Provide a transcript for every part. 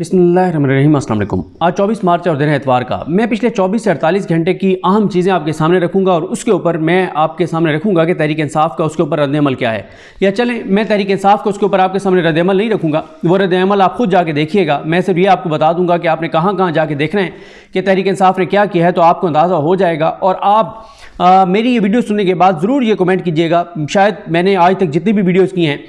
बिस्मिल्लाहिर्रहमानिर्रहीम। अस्सलाम वालेकुम। आज 24 मार्च और दिन है इतवार का। मैं पिछले 24 से 48 घंटे की अहम चीज़ें आपके सामने रखूंगा और उसके ऊपर मैं आपके सामने रखूंगा कि तहरीक इंसाफ का उसके ऊपर रद्द-ए-अमल क्या है। या चलें, मैं तहरीक इंसाफ का उसके ऊपर आपके सामने रद्द-ए-अमल नहीं रखूंगा, वो रद्द-ए-अमल आप खुद जाके देखिएगा। मैं सिर्फ ये आपको बता दूंगा कि आपने कहाँ कहाँ जाके देखना है कि तहरीक इंसाफ ने क्या किया है, तो आपको अंदाज़ा हो जाएगा। और आप मेरी ये वीडियो सुनने के बाद ज़रूर ये कमेंट कीजिएगा। शायद मैंने आज तक जितनी भी वीडियोज़ की हैं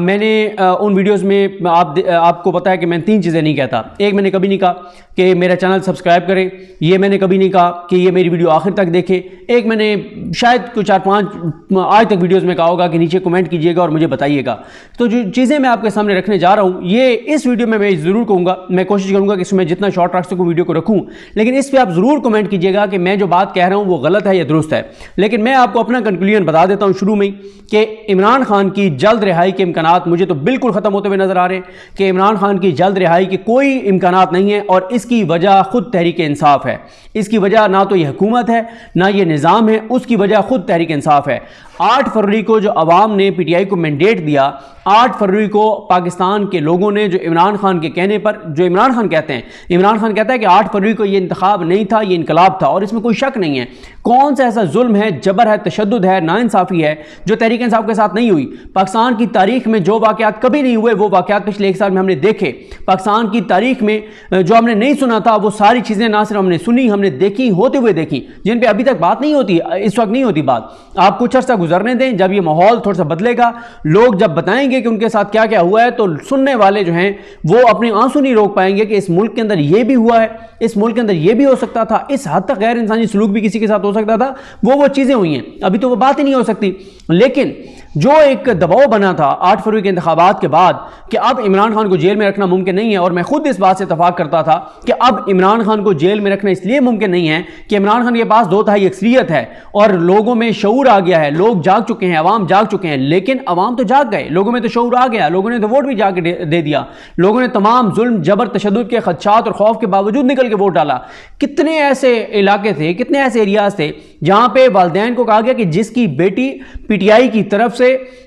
मैंने उन वीडियोस में आपको पता है कि मैं 3 चीज़ें नहीं कहता। एक, मैंने कभी नहीं कहा कि मेरा चैनल सब्सक्राइब करें, ये मैंने कभी नहीं कहा कि ये मेरी वीडियो आखिर तक देखें। एक, मैंने शायद कुछ 4-5 आज तक वीडियोस में कहा होगा कि नीचे कमेंट कीजिएगा और मुझे बताइएगा। तो जो चीज़ें मैं आपके सामने रखने जा रहा हूँ, ये इस वीडियो में मैं ज़रूर कहूँगा, मैं कोशिश करूँगा कि इसमें जितना शॉर्ट रख सकूँ वीडियो को रखूँ, लेकिन इस पर आप ज़रूर कमेंट कीजिएगा कि मैं जो बात कह रहा हूँ वो गलत है या दुरुस्त है। लेकिन मैं आपको अपना कंक्लूजन बता देता हूँ शुरू में कि इमरान खान की जल्द रिहाई के इम्कानात मुझे तो बिल्कुल ख़त्म होते हुए नज़र आ रहे हैं कि इमरान खान की जल्द रिहाई के कोई इम्कानात नहीं है। और इसकी वजह खुद तहरीक इंसाफ है। इसकी वजह ना तो ये हुकूमत है ना ये निज़ाम है, उसकी वजह खुद तहरीक इंसाफ है। 8 फरवरी को जो अवाम ने पीटीआई को मैंडेट दिया, 8 फरवरी को पाकिस्तान के लोगों ने जो इमरान खान के कहने पर, जो इमरान खान कहते हैं, इमरान खान कहता है कि 8 फरवरी को ये इंतखाब नहीं था, ये इनकलाब था, और इसमें कोई शक नहीं है। कौन सा ऐसा जुल्म है, जबर है, तशद्दुद है, नाइंसाफ़ी है जो तहरीक इंसाफ के साथ नहीं हुई। पाकिस्तान की तारीख में जो वाक़यात कभी नहीं हुए वो वाक़यात पिछले 1 साल में हमने देखे। पाकिस्तान की तारीख में जो हमने नहीं सुना था वो सारी चीज़ें ना सिर्फ हमने सुनी, हमने देखी, होते हुए देखी, जिन पर अभी तक बात नहीं होती, इस वक्त नहीं होती बात। आप कुछ अर्सा गुजरने दें, जब ये माहौल थोड़ा सा बदलेगा, लोग जब बताएंगे कि उनके साथ क्या क्या हुआ है, तो सुनने वाले जो हैं वो अपने आंसू नहीं रोक पाएंगे कि इस मुल्क के अंदर ये भी हुआ है, इस मुल्क के अंदर ये भी हो सकता था, इस हद तक गैर इंसानी सलूक भी किसी के साथ हो सकता था। वो चीज़ें हुई हैं, अभी तो वो बात ही नहीं हो सकती। लेकिन जो एक दबाव बना था 8 फरवरी के इंतखाबात के बाद कि अब इमरान खान को जेल में रखना मुमकिन नहीं है, और मैं खुद इस बात से इत्तफाक करता था कि अब इमरान खान को जेल में रखना इसलिए मुमकिन नहीं है कि इमरान खान के पास 2/3 अक्सरियत है और लोगों में शऊर आ गया है, लोग जाग चुके हैं, अवाम जाग चुके हैं। लेकिन अवाम तो जाग गए, लोगों में तो शऊर आ गया, लोगों ने तो वोट भी जाके दे दिया, लोगों ने तमाम जुल्म, जबर, तशद्दुद के खदशात और खौफ के बावजूद निकल के वोट डाला। कितने ऐसे इलाके थे, कितने ऐसे एरियाज थे जहां पे वालिदैन को कहा गया कि जिसकी बेटी पीटीआई की तरफ से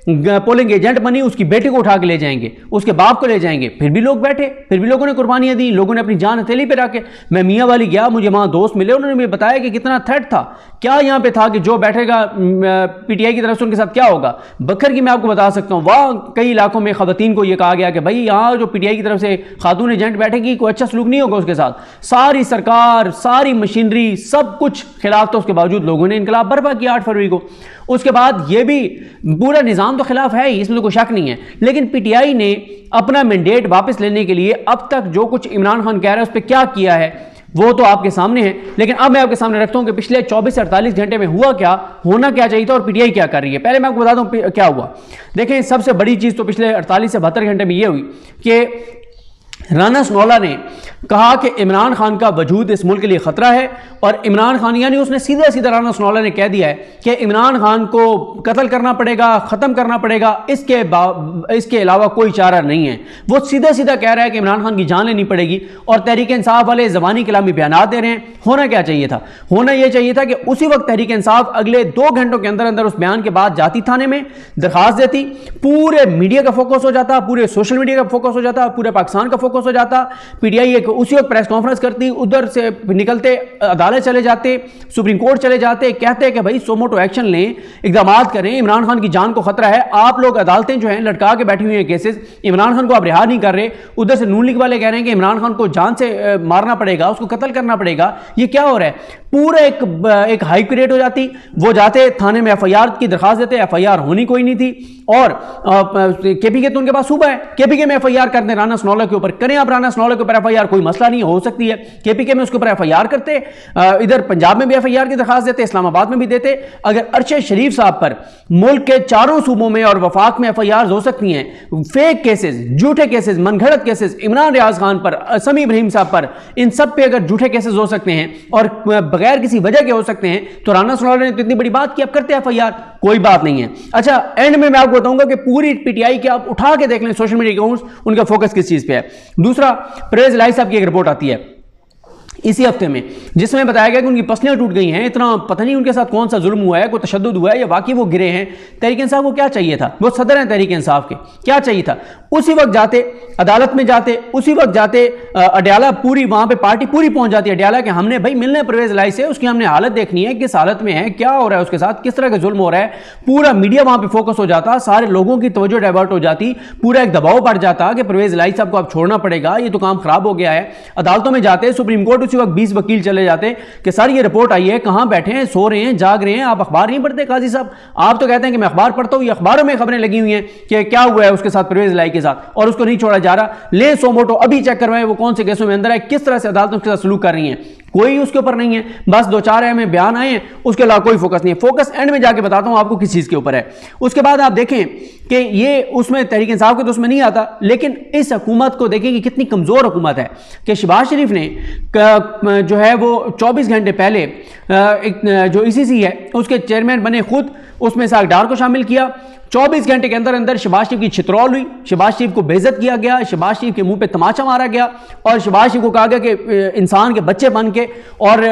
पोलिंग एजेंट बनी, उसकी बेटी को उठा के ले जाएंगे, उसके बाप को ले जाएंगे। फिर भी लोग बैठे, फिर भी लोगों ने कुर्बानियां दी, लोगों ने अपनी जान हथेली पे रख के। मैं मियाँ वाली गया, मुझे वहां दोस्त मिले, उन्होंने मुझे बताया कि कितना थ्रेट था, क्या यहाँ पे था कि जो बैठेगा पीटीआई की तरफ से उनके साथ क्या होगा। बखर की मैं आपको बता सकता हूँ, वहाँ कई इलाकों में खवातीन को यह कहा गया कि भाई यहाँ जो पीटीआई की तरफ से खातून एजेंट बैठेगी, कोई अच्छा सलूक नहीं होगा उसके साथ। सारी सरकार, सारी मशीनरी, सब कुछ खिलाफ था, उसके बावजूद लोगों ने इनकलाब बर्पा किया 8 फरवरी को। उसके बाद ये भी पूरा निज़ाम तो खिलाफ है ही, इसमें तो कोई शक नहीं है। लेकिन पीटीआई ने अपना मैंडेट वापस लेने के लिए अब तक जो कुछ इमरान खान कह रहा है उस पर क्या किया है वो तो आपके सामने है। लेकिन अब मैं आपके सामने रखता हूं कि पिछले 24 से 48 घंटे में हुआ क्या, होना क्या चाहिए था और पीटीआई क्या कर रही है। पहले मैं आपको बता दूं क्या हुआ। देखें, सबसे बड़ी चीज़ तो पिछले 48 से 72 घंटे में ये हुई कि राना सनौला ने कहा कि इमरान खान का वजूद इस मुल्क के लिए ख़तरा है, और इमरान खान, यानी उसने सीधा सीधा राना सनौला ने कह दिया है कि इमरान खान को कत्ल करना पड़ेगा, ख़त्म करना पड़ेगा, इसके अलावा कोई चारा नहीं है। वो सीधा सीधा कह रहा है कि इमरान खान की जान लेनी पड़ेगी, और तहरीक इंसाफ वाले ज़बानी कलामी बयानात दे रहे हैं। होना क्या चाहिए था? होना यह चाहिए था कि उसी वक्त तहरीक इंसाफ अगले 2 घंटों के अंदर अंदर उस बयान के बाद जाती थाने में, दरखास्त देती, पूरे मीडिया का फोकस हो जाता, पूरे सोशल मीडिया का फोकस हो जाता, पूरे पाकिस्तान का फोकस हो जाता। पीटीआई एक उसी वक्त प्रेस कॉन्फ्रेंस करती, उधर से निकलते अदालत चले जाते, सुप्रीम कोर्ट चले जाते, कहते कि भाई सोमोटो एक्शन लें, इकदाम करें, इमरान खान की जान को खतरा है। आप लोग अदालतें जो हैं लटका के बैठी हुई हैं केसेस, इमरान खान को आप रिहा नहीं कर रहे। उधर से नून लीग वाले कह रहे हैं कि इमरान खान को जान से मारना पड़ेगा, उसको कत्ल करना पड़ेगा। ये क्या हो रहा है? पूरा एक हाइप क्रिएट हो जाती। वो जाते थाने में एफआईआर की दरखास्त देते, एफआईआर होनी कोई नहीं थी, और केपीके तो उनके पास सूबा है, केपीके में एफआईआर कर दें राना सनौला के ऊपर, करें आप राना सनौला के ऊपर एफआईआर, कोई मसला नहीं, हो सकती है। केपीके में उसके ऊपर एफआईआर करते, इधर पंजाब में भी एफआईआर की दरखास्त देते, इस्लामाबाद में भी देते। अगर अरशद शरीफ साहब पर मुल्क के 4 सूबों में और वफाक में एफआईआर हो सकती हैं, फेक केसेस, झूठे केसेस, मनगढ़ंत केसेस, इमरान रियाज खान पर, समी इब्राहिम साहब पर, इन सब पे अगर झूठे केसेस हो सकते हैं और बगैर किसी वजह के हो सकते हैं, तो राना सनौला ने तो इतनी बड़ी बात की, अब करते एफआईआर, कोई बात नहीं है। अच्छा, एंड में मैं आपको बताऊंगा कि पूरी पीटीआई के आप उठा के देख लें सोशल मीडिया अकाउंट्स, उनका फोकस किस चीज पे है। दूसरा, परवेज इलाही साहब की एक रिपोर्ट आती है, इसी हफ्ते में, जिसमें बताया गया कि उनकी पसलियां टूट गई हैं। इतना पता नहीं उनके साथ कौन सा जुल्म हुआ है, कोई तशद्दुद हुआ है या वाकई वो गिरे हैं। तहरीक इंसाफ को क्या चाहिए था? वो सदर हैं तहरीक इंसाफ के, क्या चाहिए था? उसी वक्त जाते, अदालत में जाते, उसी वक्त जाते, अडयाला पूरी वहां पे पार्टी पूरी पहुंच जाती है अडयाला के, हमने भाई मिलने परवेज लाई से, उसकी हमने हालत देखनी है, किस हालत में है, क्या हो रहा है उसके साथ, किस तरह का जुल्म हो रहा है। पूरा मीडिया वहां पे फोकस हो जाता, सारे लोगों की तवज्जो डाइवर्ट हो जाती, पूरा एक दबाव बढ़ जाता कि परवेज लाई साहब को अब छोड़ना पड़ेगा, ये तो काम खराब हो गया है। अदालतों में जाते, सुप्रीम कोर्ट उसी वक्त 20 वकील चले जाते कि सर ये रिपोर्ट आई है, कहां बैठे हैं, सो रहे हैं, जाग रहे हैं, आप अखबार नहीं पढ़ते काजी साहब? आप तो कहते हैं कि मैं अखबार पढ़ता हूं, ये अखबारों में खबरें लगी हुई हैं कि क्या हुआ है उसके साथ, परवेज लाई के साथ, और उसको नहीं छोड़ा जा रहा। ले सो मोटो अभी चेक करवाएं वो कौन से केसों में अंदर है, किस तरह से अदालतें उसके साथ सलूक कर रही हैं, कोई उसके ऊपर नहीं है। बस 2-4 में बयान आए हैं, उसके अलावा कोई फोकस नहीं है। फोकस एंड में जाके बताता हूं आपको किस चीज के ऊपर है। उसके बाद आप देखें कि ये उसमें तहरीक इंसाफ के तो उसमें नहीं आता, लेकिन इस हुकूमत को देखें कि कितनी कमजोर हुकूमत है कि शहबाज शरीफ ने जो है वो 24 घंटे पहले जो ईसीसी है उसके चेयरमैन बने खुद, उसमें इसाक डार को शामिल किया। 24 घंटे के अंदर अंदर शहबाज शरीफ की छितरौल हुई, शहबाज शरीफ को बेइज्जत किया गया, शहबाज शरीफ के मुंह पे तमाचा मारा गया और शहबाज शरीफ को कहा गया कि इंसान के बच्चे बन के और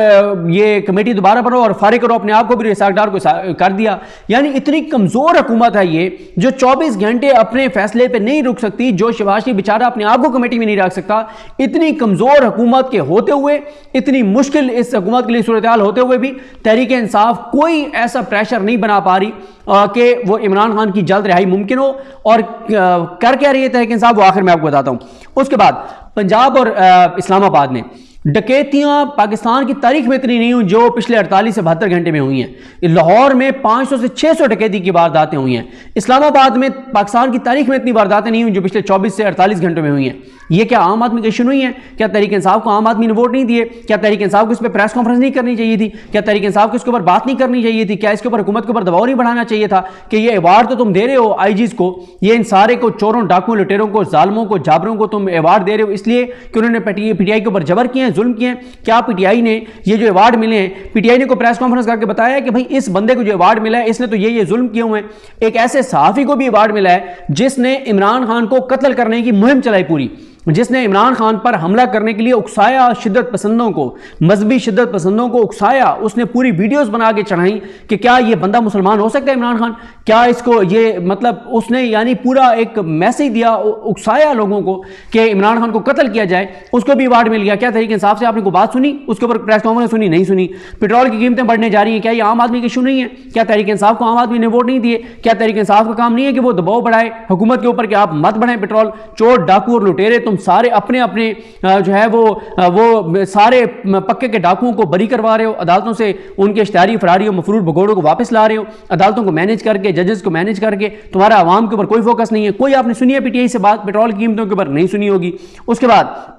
ये कमेटी दोबारा बनाओ और फारिग करो अपने आप को भी, इसाक डार को कर दिया। यानी इतनी कमजोर हुकूमत है ये जो 24 घंटे अपने फैसले पे नहीं रुक सकती, जो शहबाज शरीफ बेचारा अपने आप को कमेटी में नहीं रख सकता। इतनी कमजोर हुकूमत के होते हुए, इतनी मुश्किल इस हुकूमत के लिए सूरत हाल होते हुए भी तहरीक इंसाफ कोई ऐसा प्रेशर नहीं बना पा रही कि वो इमरान खान की जल्द रिहाई मुमकिन हो। और कर क्या रही है तहरीक इंसाफ, वो आखिर में आपको बताता हूं। उसके बाद पंजाब और इस्लामाबाद में डकैतियां पाकिस्तान की तारीख में इतनी नहीं हुई जो पिछले 48 से 72 घंटे में हुई हैं। लाहौर में 500 से 600 डकैती की वारदातें हुई हैं। इस्लामाबाद में पाकिस्तान की तारीख में इतनी वारदातें नहीं हुई जो पिछले 24 से 48 घंटों में हुई हैं। ये क्या आम आदमी का इशू नहीं है? क्या तहरीक इंसाफ को आम आदमी ने वोट नहीं दिए? क्या तहरीक इंसाफ को इस पर प्रेस कॉन्फ्रेंस नहीं करनी चाहिए थी? क्या तहरीक इंसाफ को इसके ऊपर बात नहीं करनी चाहिए थी? क्या इसके ऊपर हुकूमत के ऊपर दबाव नहीं बढ़ाना चाहिए था कि ये अवार्ड तो तुम दे रहे हो आईजीज को, ये इन सारे को चोरों, डाकुओं, लुटेरों को, जालमों को, जाबरों को तुम अवार्ड दे रहे हो इसलिए कि उन्होंने पीटीआई के ऊपर जबर किए हैं, जुल्म किए हैं? क्या पीटीआई ने ये जो अवार्ड मिले हैं, पीटीआई ने को प्रेस कॉन्फ्रेंस करके बताया कि भाई इस बंदे को जो अवार्ड मिला है इसने तो ये जुल्म किए हुए हैं? एक ऐसे सहाफी को भी अवार्ड मिला है जिसने इमरान खान को कत्ल करने की मुहिम चलाई पूरी, जिसने इमरान खान पर हमला करने के लिए उकसाया, शिद्दत पसंदों को, मजहबी शिद्दत पसंदों को उकसाया। उसने पूरी वीडियोस बना के चढ़ाई कि क्या ये बंदा मुसलमान हो सकता है इमरान खान, क्या इसको ये मतलब उसने यानी पूरा एक मैसेज दिया, उकसाया लोगों को कि इमरान खान को कत्ल किया जाए। उसको भी अवार्ड मिल गया। क्या तहरीक इंसाफ से आपने कोई बात सुनी? उसके ऊपर प्रेस कॉन्फ्रेंस सुनी? नहीं सुनी। पेट्रोल की कीमतें बढ़ने जा रही हैं, क्या ये आम आदमी का इशू नहीं है? क्या तहरीक इंसाफ को आम आदमी ने वोट नहीं दिए? क्या तहरीक इंसाफ का काम नहीं है कि वो दबाव बढ़ाए हुकूमत के ऊपर कि आप मत बढ़ाएं पेट्रोल? चोर, डाकू और लुटेरे तुम सारे अपने अपने जो है वो सारे पक्के के डाकुओं को बरी करवा रहे हो, अदालतों से उनके इश्तिहारी फरारी और मफरूर भगोड़ों को वापस ला रहे हो, अदालतों को मैनेज करके, जजेस को मैनेज करके। तुम्हारा आवाम के ऊपर कोई फोकस नहीं है। कोई आपने सुनी है पीटीआई से बात पेट्रोल की कीमतों के ऊपर? नहीं सुनी होगी। उसके बाद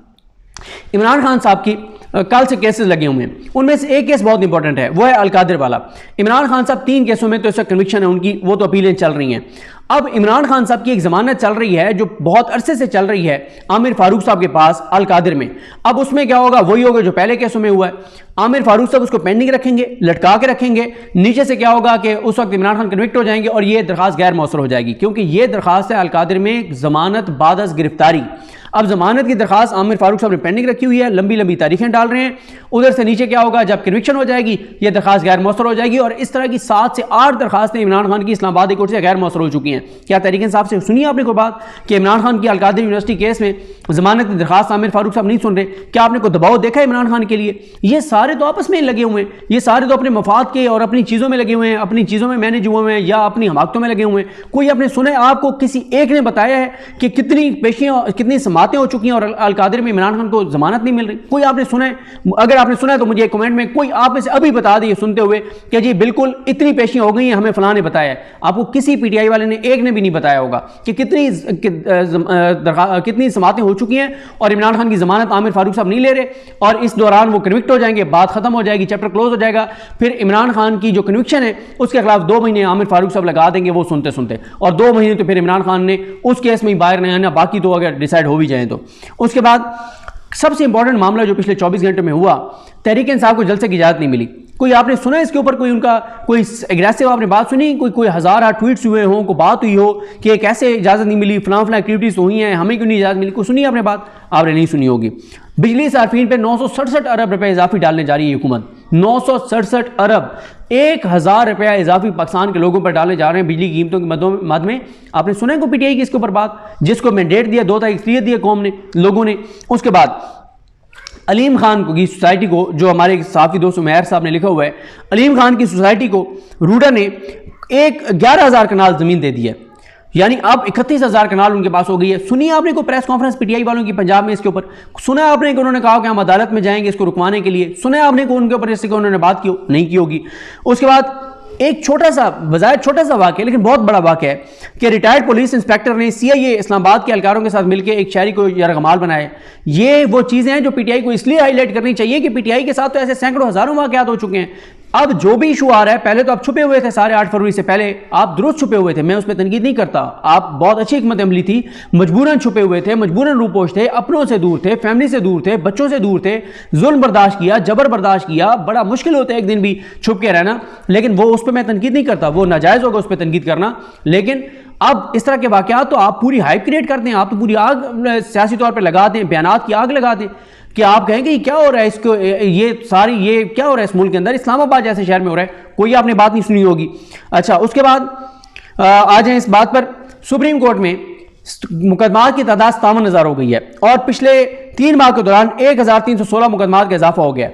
इमरान खान साहब की कल से केसेस लगे हुए हैं, उनमें से एक केस बहुत इंपॉर्टेंट है, वो है अलकादिर वाला। इमरान खान साहब 3 केसों में तो इसका कन्विक्शन है उनकी, वो तो अपीलें चल रही हैं। अब इमरान खान साहब की एक जमानत चल रही है जो बहुत अरसे से चल रही है आमिर फारूक साहब के पास अलकादिर में। अब उसमें क्या होगा? वही होगा जो पहले केसों में हुआ है। आमिर फारूक साहब उसको पेंडिंग रखेंगे, लटका के रखेंगे। नीचे से क्या होगा कि उस वक्त इमरान खान कन्विक्ट हो जाएंगे और ये दरखास्त गैर मौसर हो जाएगी, क्योंकि ये दरखास्त है अलकादिर में जमानत बाद अज़ गिरफ्तारी। अब जमानत की दरखास्त आमिर फारूक साहब ने पेंडिंग रखी हुई है, लंबी लंबी तारीखें डाल रहे हैं। उधर से नीचे क्या होगा? जब कन्विक्शन हो जाएगी ये दरखास्त गैर मौसर हो जाएगी। और इस तरह की 7 से 8 दरखास्तें इमरान खान की इस्लामाबाद कोर्ट से गैर मौसर हो चुकी हैं। क्या तहरीक इंसाफ से सुनिए आपने कोई बात कि इमरान खान की अलकादिर यूनिवर्सिटी केस में जमानत की दरखास्त आमिर फारूक साहब नहीं सुन रहे? क्या आपने कोई दबाव देखा है इमरान खान के लिए? ये सारे तो आपस में लगे हुए हैं, ये सारे तो अपने मफाद के और अपनी चीज़ों में लगे हुए हैं, अपनी चीज़ों में मैनेज हुए हैं या अपनी हमाकतों में लगे हुए हैं। कोई आपने सुना है? आपको किसी एक ने बताया है कि कितनी पेशियाँ, कितनी समातें हो चुकी हैं और अलकादिर में इमरान खान को जमानत नहीं मिल रही? कोई आपने सुना है? अगर आपने सुना है तो मुझे कमेंट में कोई आप में से अभी बता दिए सुनते हुए कि जी बिल्कुल इतनी पेशियां हो गई हैं, हमें फलां ने बताया है। आपको किसी पीटीआई वाले ने एक ने भी नहीं बताया होगा कि कितनी समातें हो चुकी हैं और इमरान खान की जमानत आमिर फारूक साहब नहीं ले रहे और इस दौरान वो कन्विक्ट हो जाएंगे, बात खत्म हो जाएगी, चैप्टर क्लोज हो जाएगा। फिर इमरान खान की जो कन्विक्शन है उसके खिलाफ 2 महीने आमिर फारूक साहब लगा देंगे वो सुनते सुनते, और 2 महीने तो फिर इमरान खान ने उस केस में ही बाहर नहीं आना, बाकी तो अगर डिसाइड हो भी जाए तो। उसके बाद सबसे इंपॉर्टेंट मामला जो पिछले 24 घंटे में हुआ, तहरीक इंसाफ को जलसे की इजाजत नहीं मिली। कोई आपने सुना इसके ऊपर कोई उनका कोई एग्रेसिव आपने बात सुनी, कोई हज़ार ट्वीट्स हुए हों, कोई बात हुई हो कि कैसे इजाज़त नहीं मिली, फलां एक्टिविटीज़ हुई हैं, हमें क्यों नहीं इजाज़त मिली? कोई सुनी आपने बात? आपने नहीं सुनी होगी। बिजली सार्फिन पे 967 अरब रुपए इजाफी डालने जा रही है हुकूमत। 967 अरब, 1000 रुपया इजाफी पाकिस्तान के लोगों पर डाले जा रहे हैं बिजली की कीमतों के मद में। आपने सुना है को पीटीआई की इसके ऊपर बात, जिसको मैंडेट दिया 2 तारीख क्लियर दिया कौम ने, लोगों ने। उसके बाद अलीम खान को की सोसाइटी को, जो हमारे साफी दोस्त उमैर साहब ने लिखा हुआ है, अलीम खान की सोसाइटी को रूडा ने 11,000 कनाल ज़मीन दे दी है, यानी अब 31,000 कनाल उनके पास हो गई है। सुनिए आपने कोई प्रेस कॉन्फ्रेंस पीटीआई वालों की पंजाब में इसके ऊपर? सुना है आपने कि उन्होंने कहा कि हम अदालत में जाएंगे इसको रुकवाने के लिए? सुना है आपने को उनके ऊपर जैसे कि उन्होंने बात की नहीं की होगी? उसके बाद एक छोटा सा, बजाय छोटा सा वाक़या लेकिन बहुत बड़ा वाक़या है कि रिटायर्ड पुलिस इंस्पेक्टर ने सीआईए इस्लामाबाद के एहलकारों के साथ मिलकर एक शायरी को यरगमाल बनाया। ये वो चीज़ें हैं जो पीटीआई को इसलिए हाईलाइट करनी चाहिए कि पीटीआई के साथ तो ऐसे सैकड़ों हज़ारों वाक़यात हो चुके हैं। अब जो भी इशू आ रहा है, पहले तो आप छुपे हुए थे, सारे 8 फरवरी से पहले आप दुरुस्त छुपे हुए थे, मैं उस पर तनकीद नहीं करता, आप बहुत अच्छी हिकमत अमली थी, मजबूरन छुपे हुए थे, मजबूरन रूपोश थे, अपनों से दूर थे, फैमिली से दूर थे, बच्चों से दूर थे, जुल्म बर्दाश्त किया, जबर बर्दाश्त किया, बड़ा मुश्किल होता है एक दिन भी छुप के रहना, लेकिन वो उस पर मैं तनकीद नहीं करता, वो नाजायज़ होगा उस पर तनकीद करना। लेकिन अब इस तरह के वाक़यात तो आप पूरी हाइप क्रिएट करते हैं, आप तो पूरी आग सियासी तौर पर लगा दें, बयानात की आग लगा दें कि आप कहेंगे ये क्या हो रहा है, इसको ये क्या हो रहा है इस मुल्क के अंदर, इस्लामाबाद जैसे शहर में हो रहा है, कोई आपने बात नहीं सुनी होगी। अच्छा, उसके बाद आ जाए इस बात पर, सुप्रीम कोर्ट में मुकदमात की तादाद 57,000 हो गई है और पिछले 3 माह के दौरान 1,316 मुकदमात का इजाफा हो गया।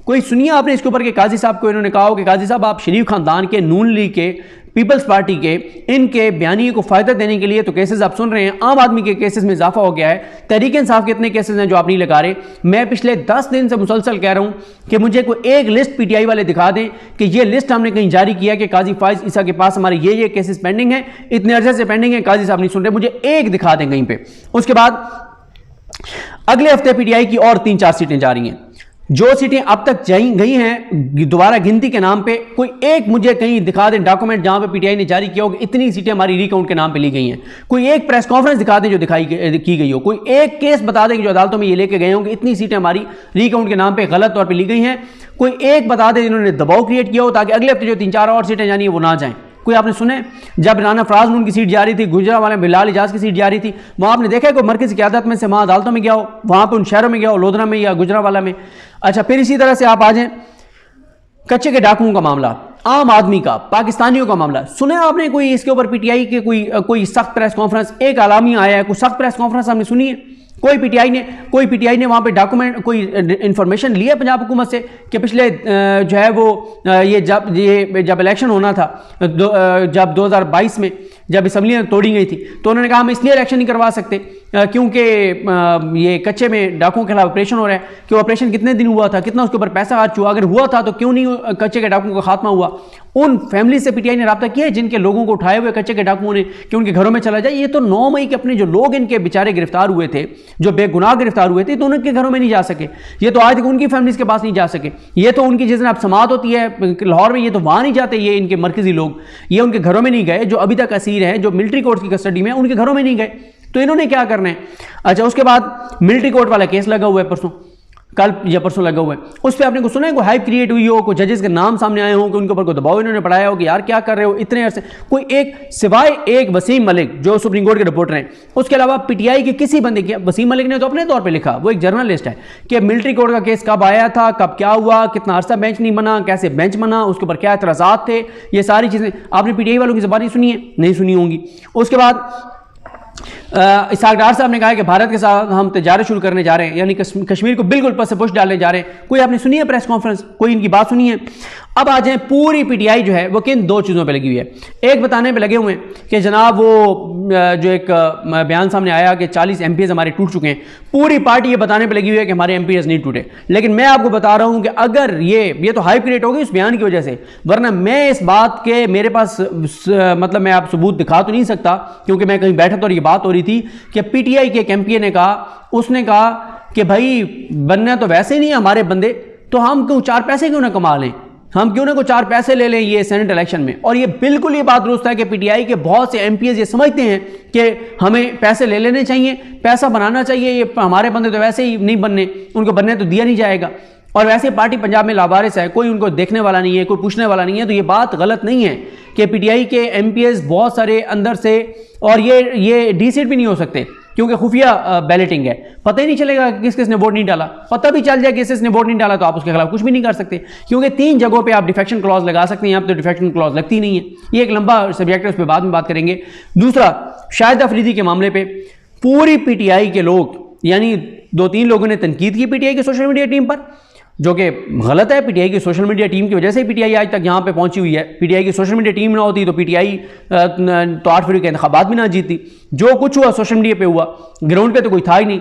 कोई सुनिए आपने इसके ऊपर कि काजी साहब को इन्होंने कहा हो कि काजी साहब आप शरीफ खानदान के, नून लीग के, पीपल्स पार्टी के, इनके बयानिए को फायदा देने के लिए तो केसेस आप सुन रहे हैं, आम आदमी के केसेस में इजाफा हो गया है। तहरीक इंसाफ के इतने केसेस हैं जो आप नहीं लगा रहे। मैं पिछले 10 दिन से मुसलसल कह रहा हूं कि मुझे कोई एक लिस्ट पीटीआई वाले दिखा दें कि ये लिस्ट हमने कहीं जारी किया कि काजी फाइज ईसा के पास हमारे ये केसेस पेंडिंग है, इतने अर्से से पेंडिंग है, काजी साहब नहीं सुन रहे, मुझे एक दिखा दें कहीं पे। उसके बाद अगले हफ्ते पीटीआई की और 3-4 सीटें जा रही हैं। जो सीटें अब तक गई हैं दोबारा गिनती के नाम पे, कोई एक मुझे कहीं दिखा दें डॉक्यूमेंट जहां पे पीटीआई ने जारी किया हो कि इतनी सीटें हमारी रिकाउंट के नाम पे ली गई हैं। कोई एक प्रेस कॉन्फ्रेंस दिखा दें जो की गई हो, कोई एक केस बता दें कि जो अदालतों में ये लेके गए हों कि इतनी सीटें हमारी रिकाउंट के नाम पे गलत तौर पर ली गई हैं। कोई एक बता दें जिन्होंने दबाव क्रिएट किया हो ताकि अगले हफ्ते जो 3-4 और सीटें जानी है वो ना जाएं। कोई आपने सुने? जब राना फराज नून की सीट जा रही थी, गुजरांवाला में बिलाल इजाज की सीट जा रही थी, वहां आपने देखा है कोई मरकज़ी क़यादत में से वहां अदालतों में गया हो, वहां पर उन शहरों में गया हो, लोधरा में या गुजरांवाला में? अच्छा, फिर इसी तरह से आप आ जाएं कच्चे के डाकुओं का मामला, आम आदमी का, पाकिस्तानियों का मामला। सुने आपने कोई इसके ऊपर पीटीआई के कोई सख्त प्रेस कॉन्फ्रेंस, एक आलामी आया है, कोई सख्त प्रेस कॉन्फ्रेंस हमने सुनी है? कोई पीटीआई ने वहां पे डॉक्यूमेंट, कोई इंफॉर्मेशन लिया पंजाब हुकूमत से कि पिछले जो है वो जब इलेक्शन होना था, जब 2022 में जब असम्बलियाँ तोड़ी गई थी, तो उन्होंने कहा हम इसलिए इलेक्शन नहीं करवा सकते क्योंकि ये कच्चे में डाकुओं के खिलाफ ऑपरेशन हो रहा है, कि ऑपरेशन कितने दिन हुआ था, कितना उसके ऊपर पैसा खर्च हुआ, अगर हुआ था तो क्यों नहीं कच्चे के डाकुओं का खात्मा हुआ? उन फैमिली से पीटीआई ने रब्ता किया है जिनके लोगों को उठाए हुए कच्चे के डाकुओं ने कि उनके घरों में चला जाए। ये तो 9 मई के अपने जो लोग इनके बेचारे गिरफ्तार हुए थे, जो बेगुनाह गिरफ्तार हुए थे, तो उनके घरों में नहीं जा सके। ये तो आज तक उनकी फैमिलीज के पास नहीं जा सके। ये तो उनकी जिस दिन अब समात होती है लाहौर में, ये तो वहां नहीं जाते, ये इनके मरकजी लोग, ये उनके घरों में नहीं गए। जो अभी तक असीर हैं, जो मिलिट्री कोर्ट की कस्टडी में, उनके घरों में नहीं गए, तो इन्होंने क्या करना है? अच्छा, उसके बाद मिलिट्री कोर्ट वाला केस लगा हुआ है, परसों, कल या परसों लगा हुआ है, उस पर आपने को सुना है कोई हाइप क्रिएट हुई हो, कोई जजेस के नाम सामने आए हो कि उनके ऊपर कोई दबाव इन्होंने पढ़ाया हो कि यार क्या कर रहे हो इतने अरसे? कोई एक, सिवाय एक वसीम मलिक जो सुप्रीम कोर्ट के रिपोर्टर हैं, उसके अलावा पीटीआई के किसी बंदे की, वसीम मलिक ने तो अपने तौर पे लिखा, वो एक जर्नलिस्ट है, कि मिलिट्री कोर्ट का केस कब आया था, कब क्या हुआ, कितना अरसा बेंच नहीं बना, कैसे बेंच बना, उसके ऊपर क्या एतराज़ात थे, ये सारी चीज़ें आपने पीटीआई वालों की ज़बानी सुनी है? नहीं सुनी होंगी। उसके बाद इसहाक डार साहब ने कहा कि भारत के साथ हम तजारत शुरू करने जा रहे हैं, यानी कश्मीर को बिल्कुल पस से पुश डालने जा रहे हैं। कोई आपने सुनी है प्रेस कॉन्फ्रेंस? कोई इनकी बात सुनी है? अब आ जाए, पूरी पीटीआई जो है वो किन 2 चीज़ों पे लगी हुई है। एक बताने पे लगे हुए हैं कि जनाब वो जो एक बयान सामने आया कि 40 MPs हमारे टूट चुके हैं, पूरी पार्टी ये बताने पे लगी हुई है कि हमारे MPs नहीं टूटे। लेकिन मैं आपको बता रहा हूं कि अगर ये तो हाइप क्रिएट होगी उस बयान की वजह से, वरना मैं इस बात के, मेरे पास मतलब मैं आप सबूत दिखा तो नहीं सकता क्योंकि मैं कहीं बैठा था और ये बात हो रही थी कि पीटीआई के एक MP ने कहा, उसने कहा कि भाई बनना तो वैसे ही नहीं हमारे बंदे, तो हम क्यों 4 पैसे क्यों ना कमा लें, हम क्यों ना को 4 पैसे ले लें ये सेनेट इलेक्शन में। और ये बिल्कुल ये बात दुरुस्त है कि पीटीआई के बहुत से MPs ये समझते हैं कि हमें पैसे ले लेने चाहिए, पैसा बनाना चाहिए, ये हमारे बंदे तो वैसे ही नहीं बनने, उनको बनने तो दिया नहीं जाएगा। और वैसे पार्टी पंजाब में लावारिस है, कोई उनको देखने वाला नहीं है, कोई पूछने वाला नहीं है। तो ये बात गलत नहीं है कि पीटीआई के एमपीएस बहुत सारे अंदर से, और ये डीसीट भी नहीं हो सकते क्योंकि खुफिया बैलेटिंग है, पता ही नहीं चलेगा कि किस किसने वोट नहीं डाला। पता भी चल जाए किस किसने वोट नहीं डाला तो आप उसके खिलाफ कुछ भी नहीं कर सकते, क्योंकि 3 जगहों पे आप डिफेक्शन क्लॉज लगा सकते हैं, यहाँ पे तो डिफेक्शन क्लॉज लगती नहीं है। ये एक लंबा सब्जेक्ट है, उस पर बाद में बात करेंगे। दूसरा, शाहिद अफरीदी के मामले पे पूरी पीटीआई के लोग, यानी 2-3 लोगों ने तनकीद की पीटीआई की सोशल मीडिया टीम पर, जो कि गलत है। पीटीआई की सोशल मीडिया टीम की वजह से पीटीआई आज तक यहाँ पे पहुंची हुई है। पीटीआई की सोशल मीडिया टीम ना होती तो पीटीआई तो 8 फरवरी के इंतखाबात भी ना जीतती। जो कुछ हुआ सोशल मीडिया पे हुआ, ग्राउंड पे तो कोई था ही नहीं।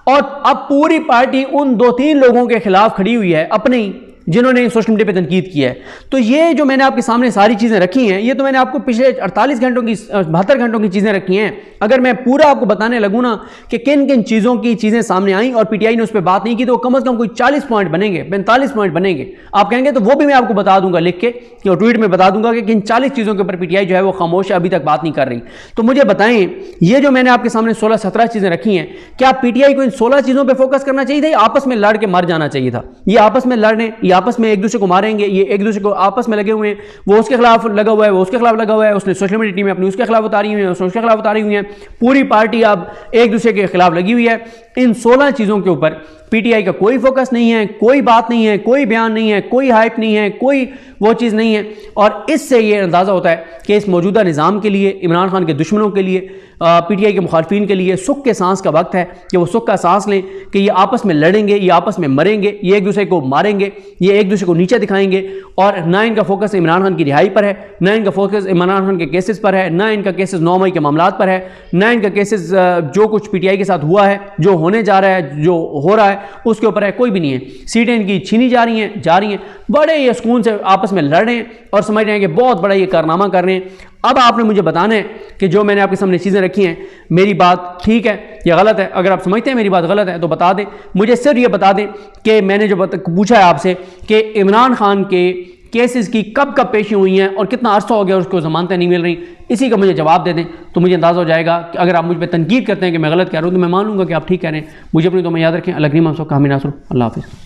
और अब पूरी पार्टी उन 2-3 लोगों के खिलाफ खड़ी हुई है, अपने ही, जिन्होंने सोशल मीडिया पे तनकीद किया है। तो ये जो मैंने आपके सामने सारी चीज़ें रखी हैं, ये तो मैंने आपको पिछले 48 घंटों की 72 घंटों की चीज़ें रखी हैं। अगर मैं पूरा आपको बताने लगूँ ना कि किन किन चीज़ों की चीज़ें सामने आई और पीटीआई ने उस पर बात नहीं की, तो कम से कम कोई 40 पॉइंट बनेंगे, 45 पॉइंट बनेंगे। आप कहेंगे तो वो भी मैं आपको बता दूंगा लिख के, कि ट्वीट में बता दूंगा कि किन 40 चीज़ों के ऊपर पीटीआई जो है वो खामोश है, अभी तक बात नहीं कर रही। तो मुझे बताएं, ये जो मैंने आपके सामने 16-17 चीज़ें रखी हैं, क्या पीटीआई को इन 16 चीज़ों पर फोकस करना चाहिए था या आपस में लड़ के मर जाना चाहिए था? ये आपस में लड़ रहे हैं, ये आपस में एक दूसरे को मारेंगे, ये एक दूसरे को आपस में लगे हुए हैं। वो उसके खिलाफ लगा हुआ है, वो उसके खिलाफ लगा हुआ है, उसने सोशल मीडिया टीम में अपनी उसके खिलाफ उतारी हुई है, उसने उसके खिलाफ उतारी हुई है। पूरी पार्टी अब एक दूसरे के खिलाफ लगी हुई है। इन 16 चीज़ों के ऊपर पीटीआई का कोई फोकस नहीं है, कोई बात नहीं है, कोई बयान नहीं है, कोई हाइप नहीं है, कोई वो चीज़ नहीं है। और इससे ये अंदाज़ा होता है कि इस मौजूदा निज़ाम के लिए, इमरान खान के दुश्मनों के लिए, पीटीआई के मुखालफिन के लिए सुख के सांस का वक्त है कि वो सुख का सांस लें कि ये आपस में लड़ेंगे, ये आपस में मरेंगे, ये एक दूसरे को मारेंगे, ये एक दूसरे को नीचे दिखाएंगे। और ना इनका फोकस इमरान खान की रिहाई पर है, ना इनका फोकस इमरान खान के केसेस पर है, ना इनका केसेस 9 मई के मामलात पर है, ना इनका केसेस जो कुछ पीटीआई के साथ हुआ है, जो होने जा रहा है, जो हो रहा है उसके ऊपर है, कोई भी नहीं है। सीटें इनकी छीनी जा रही हैं, बड़े ये सुकून से आपस में लड़ रहे हैं और समझ रहे हैं कि बहुत बड़ा ये कारनामा कर रहे हैं। अब आपने मुझे बताना है कि जो मैंने आपके सामने चीज़ें रखी हैं, मेरी बात ठीक है या गलत है। अगर आप समझते हैं मेरी बात गलत है तो बता दें, मुझे सिर्फ ये बता दें कि मैंने जो पूछा है आपसे कि इमरान खान के केसेस की कब कब पेशी हुई हैं और कितना अरसा हो गया उसको ज़मानतें नहीं मिल रही, इसी का मुझे जवाब दे दें तो मुझे अंदाज़ा हो जाएगा कि अगर आप मुझ पर तनकीद करते हैं कि मैं गलत कह रहा हूँ तो मैं मान लूँगा कि आप ठीक कह रहे हैं। मुझे अपनी दुआ में याद रखें। अल्लाह करीम आप सबका हामी नासर। अल्लाह हाफ़िज़।